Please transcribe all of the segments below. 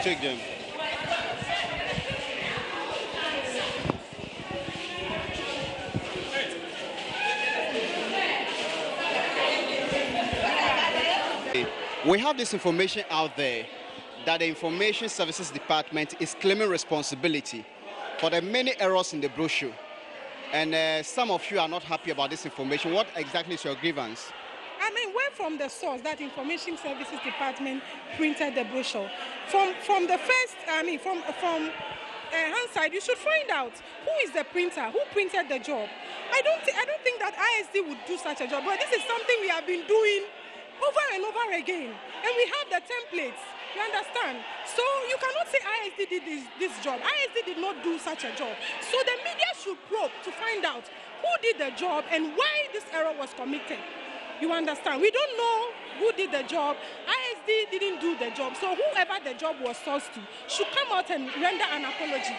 Take them. We have this information out there that the Information Services Department is claiming responsibility for the many errors in the brochure. And some of you are not happy about this information. What exactly is your grievance? I mean, where from the source that Information Services Department printed the brochure? From the first, from hindsight, you should find out who is the printer, who printed the job. I don't think that ISD would do such a job, but this is something we have been doing over and over again, and we have the templates. You understand? So you cannot say ISD did this job. ISD did not do such a job. So the media should probe to find out who did the job and why this error was committed. You understand? We don't know who did the job. ISD didn't do the job. So whoever the job was sourced to should come out and render an apology.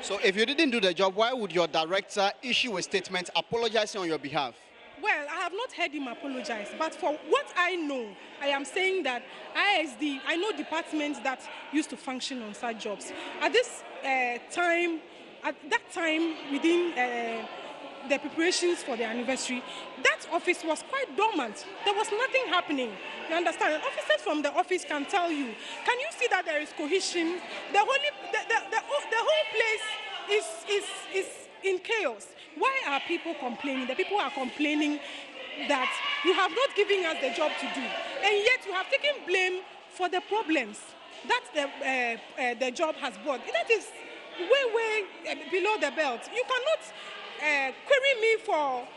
So if you didn't do the job, why would your director issue a statement apologizing on your behalf? Well, I have not heard him apologize, but for what I know, I am saying that ISD, I know departments that used to function on such jobs. At that time, within the preparations for the anniversary, that office was quite dormant. There was nothing happening. You understand? And officers from the office can tell you. Can you see that there is cohesion? The whole place is in chaos. Why are people complaining? The people are complaining that you have not given us the job to do, and yet you have taken blame for the problems that the job has brought. That is way below the belt. You cannot query me for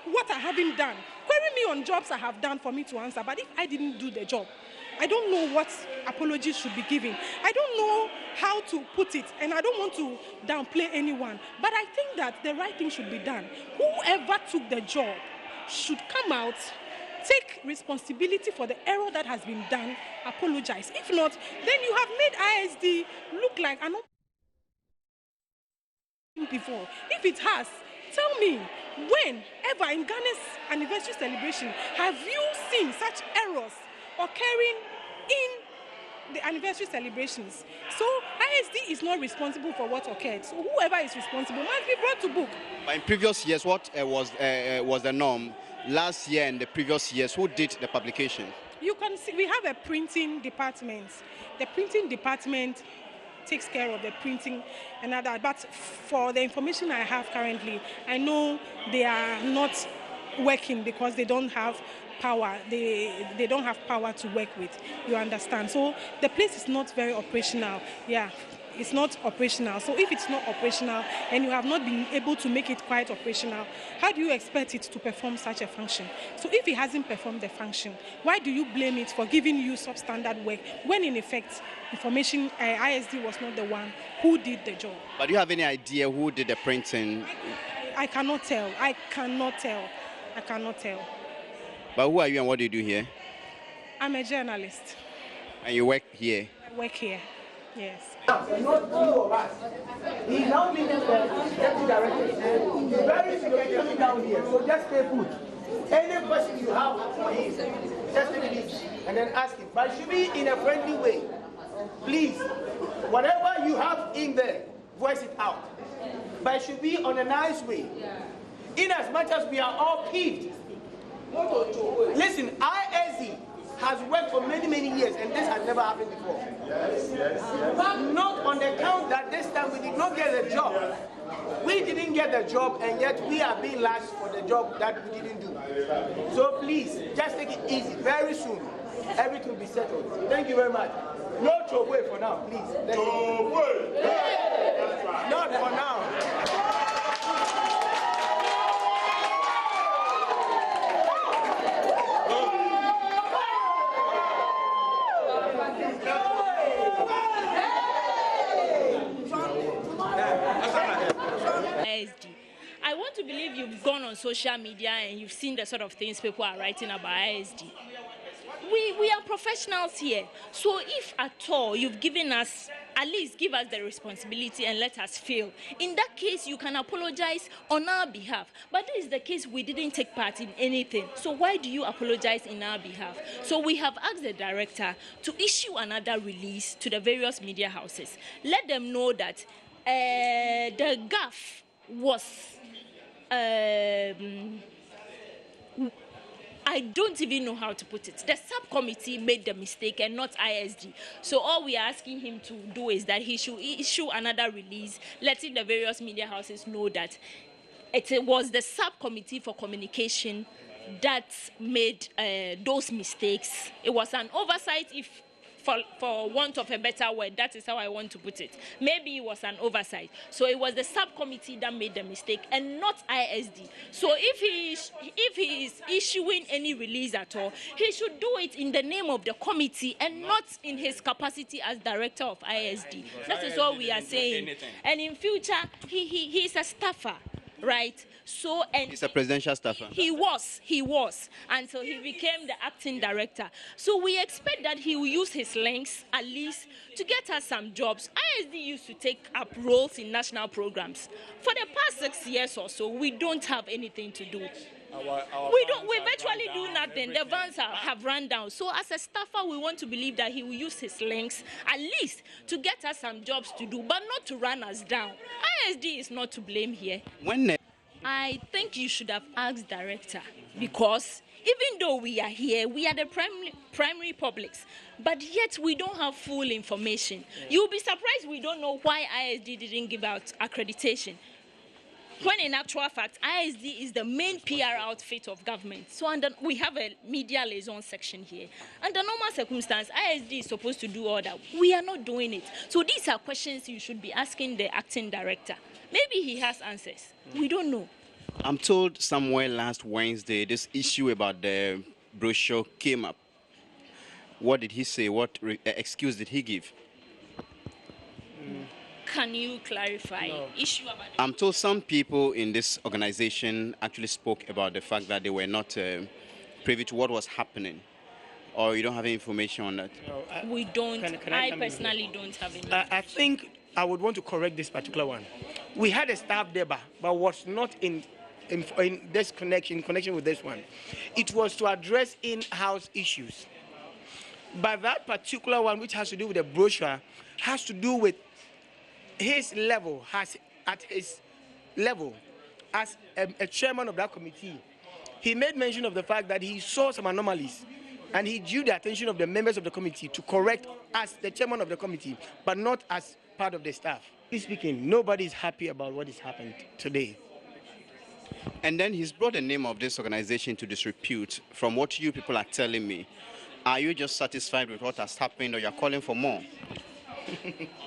what I haven't done. Query me on jobs I have done for me to answer, but if I didn't do the job, I don't know what apologies should be given. I don't know how to put it, and I don't want to downplay anyone. But I think that the right thing should be done. Whoever took the job should come out, take responsibility for the error that has been done, apologize. If not, then you have made ISD look like an before. If it has, tell me, whenever in Ghana's anniversary celebration have you seen such errors occurring in the anniversary celebrations? So ISD is not responsible for what occurred. So whoever is responsible must be brought to book. But in previous years, what was the norm? Last year and the previous years, who did the publication? You can see we have a printing department. The printing department takes care of the printing and other. But for the information I have currently, I know they are not working because they don't have power. They don't have power to work with. You understand? So the place is not very operational. Yeah, it's not operational. So if it's not operational and you have not been able to make it quite operational, how do you expect it to perform such a function? So if it hasn't performed the function, why do you blame it for giving you substandard work when in effect information ISD was not the one who did the job? But do you have any idea who did the printing? I cannot tell. I cannot tell. But who are you and what do you do here? I'm a journalist. And you work here? I work here, yes. Not two of us. He now meets the deputy director. Very soon coming down here, so just stay put. Any question you have for him, just take it and then ask him. But it should be in a friendly way. Please, whatever you have in there, voice it out. But it should be on a nice way. In as much as we are all peeved. Listen, ISD has worked for many years and this has never happened before. Yes. Not on the count that this time we did not get the job. We didn't get the job and yet we are being lashed for the job that we didn't do. So please, just take it easy. Very soon, everything will be settled. Thank you very much. No trouble for now, please. Not for now. I want to believe you've gone on social media and you've seen the sort of things people are writing about ISD. We are professionals here, so if at all you've given us at least give us the responsibility and let us fail. In that case, you can apologize on our behalf. But this is the case, we didn't take part in anything. So why do you apologize in our behalf? So we have asked the director to issue another release to the various media houses. Let them know that the gaffe was... I don't even know how to put it. The subcommittee made the mistake and not ISD. So all we are asking him to do is that he should issue another release, letting the various media houses know that it was the subcommittee for communication that made those mistakes. It was an oversight, if for want of a better word, that is how I want to put it. Maybe it was an oversight. So it was the subcommittee that made the mistake and not ISD. So if he is issuing any release at all, he should do it in the name of the committee and not in his capacity as director of ISD. That is all we are saying. And in future, he is a staffer. Right, so and he's a presidential staffer. He was until he became the acting director. So we expect that he will use his links at least to get us some jobs. ISD used to take up roles in national programs. For the past 6 years or so, we don't have anything to do. We virtually do nothing. The vans have run down. So as a staffer, we want to believe that he will use his links at least to get us some jobs to do, but not to run us down. ISD is not to blame here. I think you should have asked director, because even though we are here, we are the primary publics, but yet we don't have full information. You'll be surprised we don't know why ISD didn't give out accreditation, when in actual fact, ISD is the main PR outfit of government. So we have a media liaison section here. Under normal circumstances, ISD is supposed to do all that. We are not doing it. So these are questions you should be asking the acting director. Maybe he has answers. We don't know. I'm told somewhere last Wednesday, this issue about the brochure came up. What did he say? What excuse did he give? Can you clarify? No. Issue about I'm told some people in this organization actually spoke about the fact that they were not privy to what was happening. Or you don't have any information on that? No, we don't. Can I personally don't have any. I think I would want to correct this particular one. We had a staff there, but was not in this connection with this one. It was to address in-house issues. But that particular one, which has to do with the brochure, has to do with his level, at his level, as a chairman of that committee. He made mention of the fact that he saw some anomalies, and he drew the attention of the members of the committee to correct as the chairman of the committee, but not as part of the staff. Speaking, nobody is happy about what has happened today. And then he's brought the name of this organization to disrepute. From what you people are telling me, are you just satisfied with what has happened, or you're calling for more?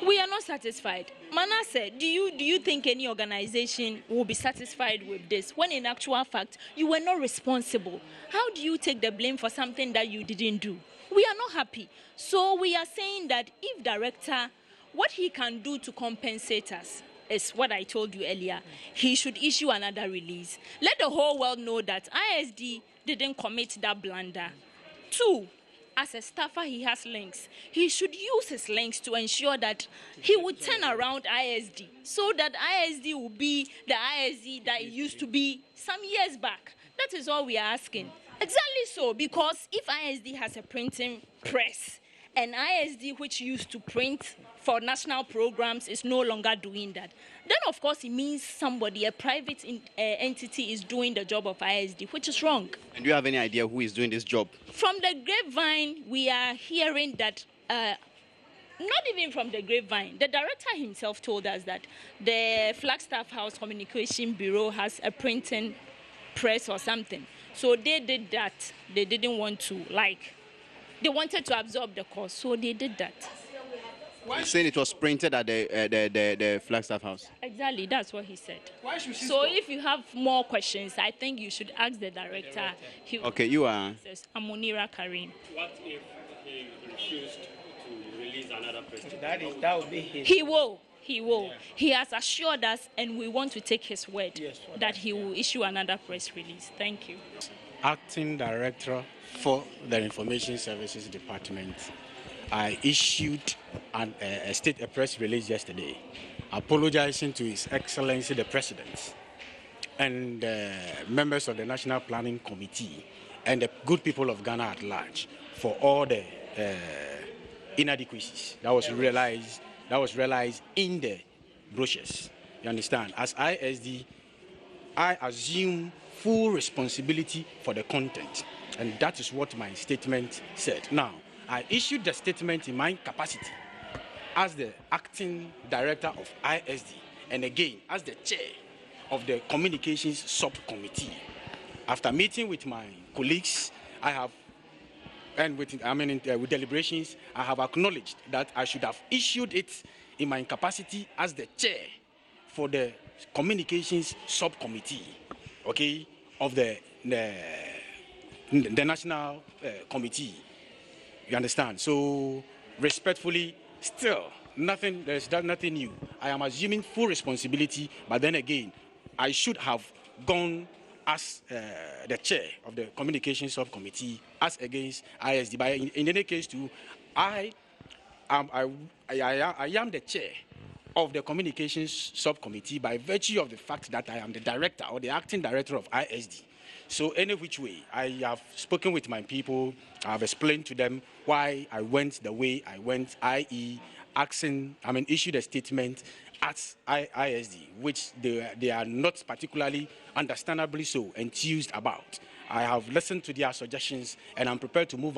We are not satisfied. Manasseh, do you think any organization will be satisfied with this, when in actual fact you were not responsible? How do you take the blame for something that you didn't do? We are not happy. So we are saying that if director, what he can do to compensate us is what I told you earlier. He should issue another release. Let the whole world know that ISD didn't commit that blunder. 2, as a staffer, he has links. He should use his links to ensure that he would turn around ISD, so that ISD will be the ISD that it used to be some years back. That is all we are asking. Exactly so, because if ISD has a printing press, and ISD, which used to print for national programs, is no longer doing that, then of course it means somebody, a private entity, is doing the job of ISD, which is wrong. And do you have any idea who is doing this job? From the grapevine, we are hearing that, not even from the grapevine, the director himself told us that the Flagstaff House Communication Bureau has a printing press or something. So they did that. They didn't want to, they wanted to absorb the cost, so they did that. You're saying it was printed at the Flagstaff House? Exactly, that's what he said. So if you have more questions, I think you should ask the director. Okay, you are? I'm Munira Karim. What if he refused to release another press release? That would be his. He will. Yeah. He has assured us, and we want to take his word, that he will issue another press release. Thank you. Acting Director for the Information Services Department. I issued a press release yesterday apologizing to His Excellency the President and members of the National Planning Committee and the good people of Ghana at large for all the inadequacies that was realized in the brochures. You understand? As ISD, I assume full responsibility for the content, and that is what my statement said. Now, I issued the statement in my capacity as the acting director of ISD, and again as the chair of the communications subcommittee. After meeting with my colleagues, with deliberations, I have acknowledged that I should have issued it in my capacity as the chair for the communications subcommittee, okay, of the national committee. You understand? So, respectfully, still there's nothing new. I am assuming full responsibility, but then again, I should have gone as the chair of the communications subcommittee as against ISD. But in any case, too, I am the chair of the communications subcommittee by virtue of the fact that I am the director or the acting director of ISD. So any which way, I have spoken with my people. I have explained to them why I went the way I went, i.e. issued a statement at ISD, which they are not particularly, understandably so, enthused about. I have listened to their suggestions, and I'm prepared to move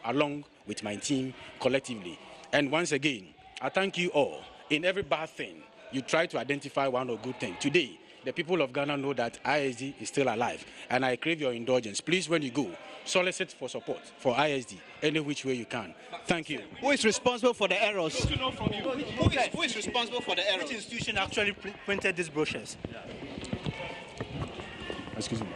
along with my team collectively. And once again, I thank you all. In every bad thing, you try to identify one or good thing. Today, the people of Ghana know that ISD is still alive, and I crave your indulgence. Please, when you go, solicit for support for ISD any which way you can. Thank you. Who is responsible for the errors? To know from you. Who is responsible for the errors? Which institution actually printed these brochures? Yeah. Excuse me.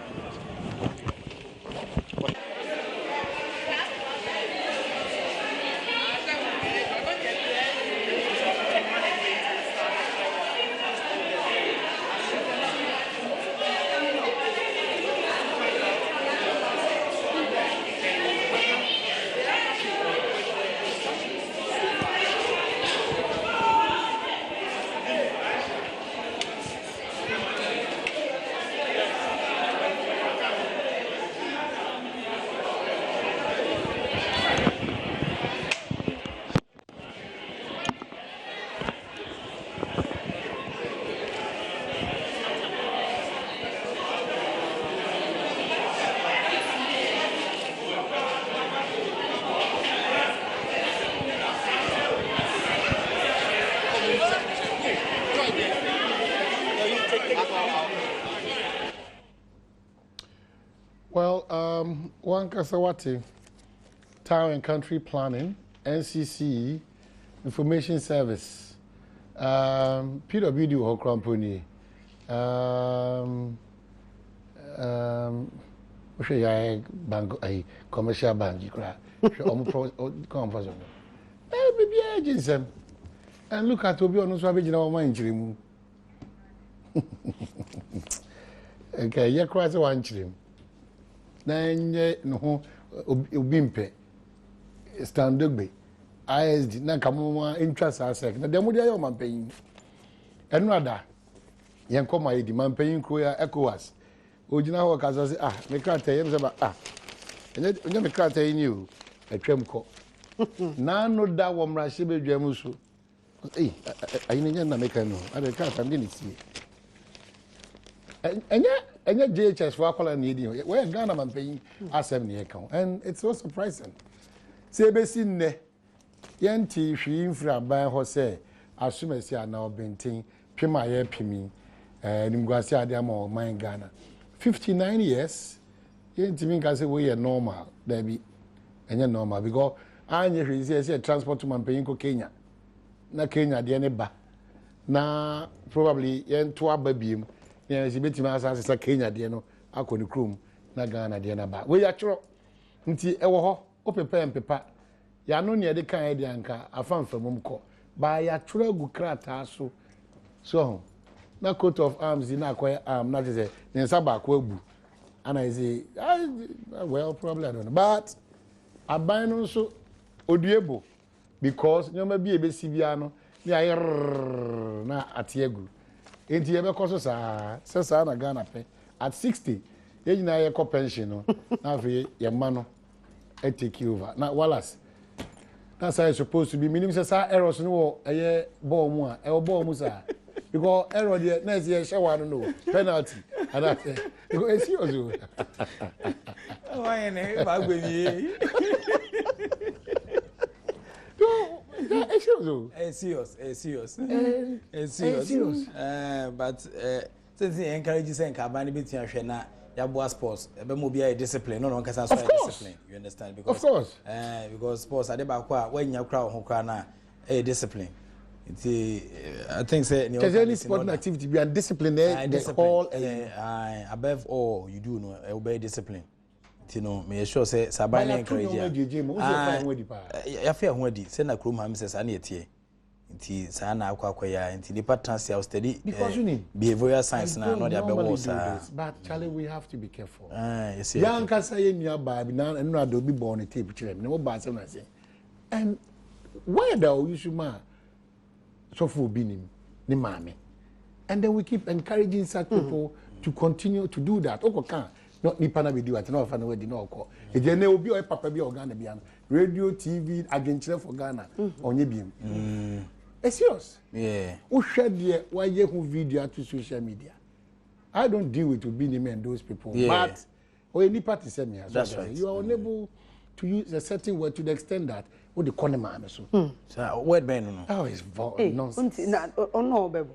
Well, one Kasawati, Town and Country Planning, NCC, Information Service, PWD Hokramponi, bank, a commercial bank, maybe agency. And look at Obi on Savage in our mind dream. Okay, you're quite one dream. Then no Ubimpe Standugbe ISD na kamoma interest asek na demo dia yo man paying enu ada yen koma yedi man paying kro ya ECOWAS ogina ho kaza se me krata yem se ba enye me krata yi ni o atwam ko na no da wo mra hye bedwam so ayi ne na me kan no ada krata me ni sie enye JHS for akola na edi we Ghana man paying Asem ne account, and it's so surprising. Say be sin ne yenti hwi infra ban ho say asumesi ana obenten twema ye pimi nimguase ade ama man Ghana 59 years yenti min ka say we normal there be enye normal because anye hwi say transport man paying ko Kenya na Kenya de ne ba na probably yento ababiem. Yes, beti ma asase Kenya de no akoni krom na Ghana de na ba we ya tworo nti ewo ho opepa mpepa ya no ne de kan de anka afamfamum ko ba ya tworo gu krata so na coat of arms na akoy arm na say nsa ba ko agu ana say well probably I don't know, but aban no so oduebo because nyoma bi ebesi bia no ni ayer na atiegu enti ebe koso sa na Ghana pe at 60 ye nyina ye ko pension no na afi ye ma no e take over na Wallace that's how it's supposed to be minimum say errors no eye ball mu a e ball mu sa because error there na say shower no penalty and that because e serious o why na ba gbe mi serious. But since he encourages and Kabani between Shena, Yabua sports, a mobile discipline, no one can discipline. You understand? Because, of course. Because sports are about when you crowd Hokana a discipline. I think say any sport activity be undisciplined. Above all, you do know obey discipline. You know, me sure say Sabani encourage you. I fear when the send a crew man says I need tea. Inti sana akwakwaya inti nipa transi study because you need behavioral science na no dey abewos but Charlie, we have to be careful. Yes. Young can say nua ba bi na no ado bi born a tape chire me no ba say na say and where do you should ma so for binim ni mame and then we keep encouraging such people to continue to do that okoka no nipa na be do at no fa na we di no okọ e je na obi o papa bi Ghana bia radio TV agenture for Ghana onye biem it's serious. Yeah. Who share the why you video to social media? I don't deal with Obinimi and those people. Yeah. But any party send me as that's well. right. You are unable to use a certain word to the extent that what the corner man so. So word ben no. Oh, it's nonsense. No, baby.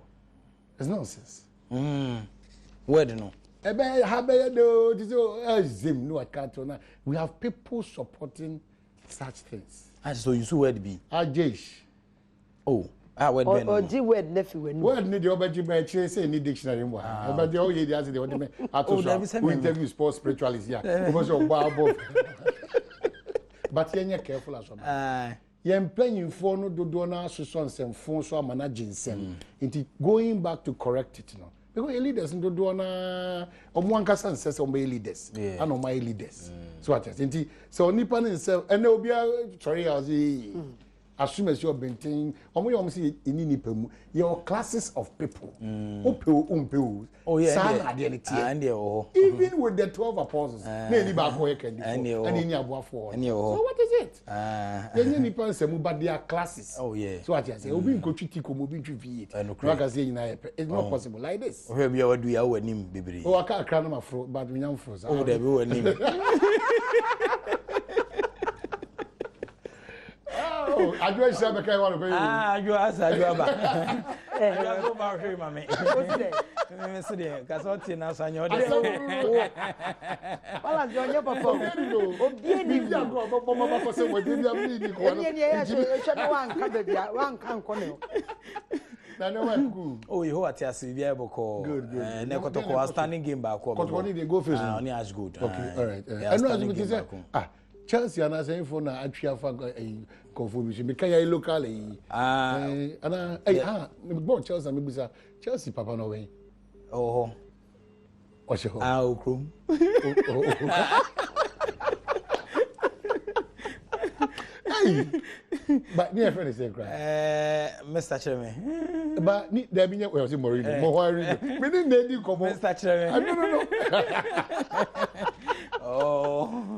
It's nonsense. Word no. We have people supporting such things. So you see word be. Ajesh. Oh. Word ben. Or G word nephew when. Word need the obey by say any dictionary mo. But the all you dey the what me we interview sports spiritualists here. Because of Bible. But you careful as well. Yen playing for no do na so nsem fon so managing nsem. It going back to correct it now. Because leaders do na omo ankasa nsese omo leaders. And omo leaders. So what is so nipa nsem and obi sorry as assume as you're maintain omo say ini nipa mu your classes of people even with the 12 apostles na ni ba ko can do and ni aboafo so what is it yenye nipa nsem but their classes so what you say obi nkotwiti ko obi ntwi it no ka say nyina it's not possible like this we bia wadu ya wanim bibiri aka akra no mafro but nyam fro there be wanim Adwo ise be kai wa ko yi. Adwo aba. Adwo ba hwe mame. Me se de ka so ti na sanyo de. Wala jonye papa. Obie ni bia go bo ma ko se wo de bia mi ni ko no. Ni ya so wan ka be bia wan ka nko ne. Na no wa ku. Oh, you what ya see bia boko. Good. Na kotoko standing game ba ko. Kotoko ni dey go face. Only as good. Okay, all right. I know as you say Chelsea and as info na atwa fa confusion because you local ana me born Chelsea me busa Chelsea papa no way what's your okrum but near friend is saying cry Mr. Chairman but ni there be we say Mourinho mo worry me need dey come Mr. Chairman no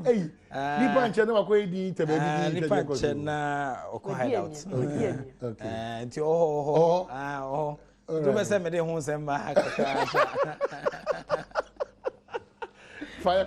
hey nipa nche na wako edi tebe bi nipa nche na oko hideout okay nti do be say me dey hu nsem ba fire